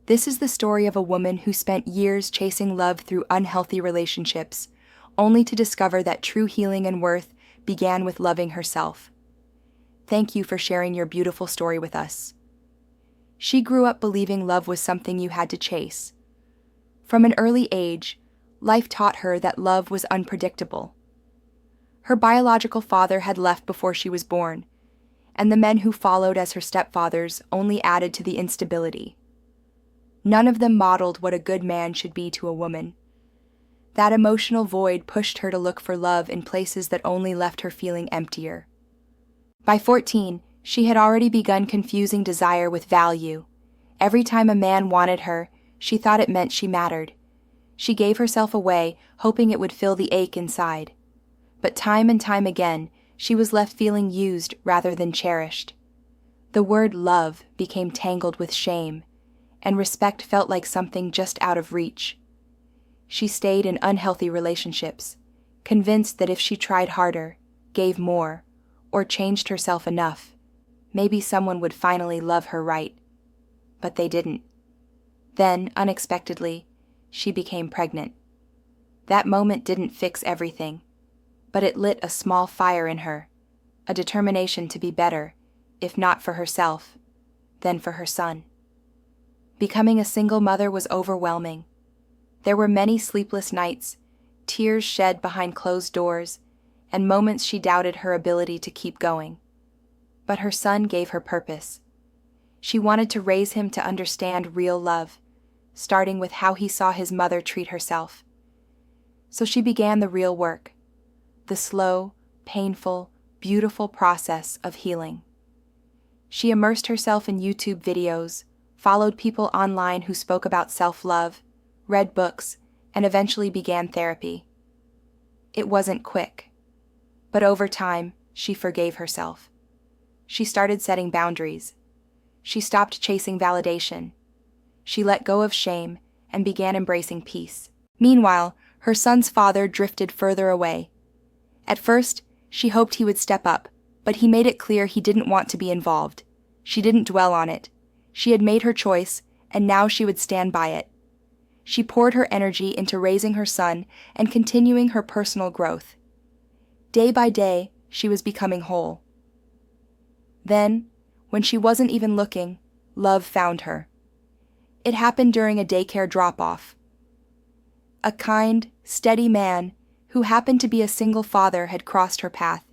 This is the story of a woman who spent years chasing love through unhealthy relationships, only to discover that true healing and worth began with loving herself. Thank you for sharing your beautiful story with us. She grew up believing love was something you had to chase. From an early age, life taught her that love was unpredictable. Her biological father had left before she was born, and the men who followed as her stepfathers only added to the instability. None of them modeled what a good man should be to a woman. That emotional void pushed her to look for love in places that only left her feeling emptier. By 14, she had already begun confusing desire with value. Every time a man wanted her, she thought it meant she mattered. She gave herself away, hoping it would fill the ache inside. But time and time again, she was left feeling used rather than cherished. The word love became tangled with shame, and respect felt like something just out of reach. She stayed in unhealthy relationships, convinced that if she tried harder, gave more, or changed herself enough, maybe someone would finally love her right. But they didn't. Then, unexpectedly, she became pregnant. That moment didn't fix everything, but it lit a small fire in her, a determination to be better, if not for herself, then for her son. Becoming a single mother was overwhelming. There were many sleepless nights, tears shed behind closed doors, and moments she doubted her ability to keep going. But her son gave her purpose. She wanted to raise him to understand real love, starting with how he saw his mother treat herself. So she began the real work, the slow, painful, beautiful process of healing. She immersed herself in YouTube videos, followed people online who spoke about self-love, read books, and eventually began therapy. It wasn't quick, but over time, she forgave herself. She started setting boundaries. She stopped chasing validation. She let go of shame and began embracing peace. Meanwhile, her son's father drifted further away. At first, she hoped he would step up, but he made it clear he didn't want to be involved. She didn't dwell on it. She had made her choice, and now she would stand by it. She poured her energy into raising her son and continuing her personal growth. Day by day, she was becoming whole. Then, when she wasn't even looking, love found her. It happened during a daycare drop-off. A kind, steady man who happened to be a single father had crossed her path.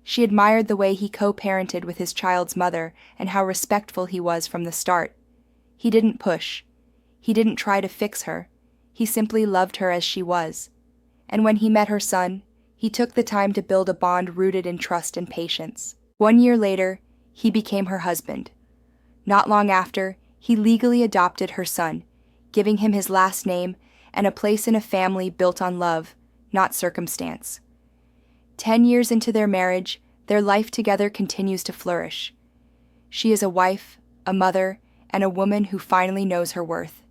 She admired the way he co-parented with his child's mother and how respectful he was from the start. He didn't push. He didn't try to fix her. He simply loved her as she was. And when he met her son, he took the time to build a bond rooted in trust and patience. 1 year later, he became her husband. Not long after, he legally adopted her son, giving him his last name and a place in a family built on love, not circumstance. 10 years into their marriage, their life together continues to flourish. She is a wife, a mother, and a woman who finally knows her worth.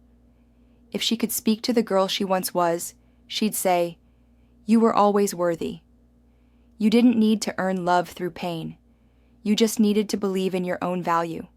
If she could speak to the girl she once was, she'd say, "You were always worthy. You didn't need to earn love through pain. You just needed to believe in your own value."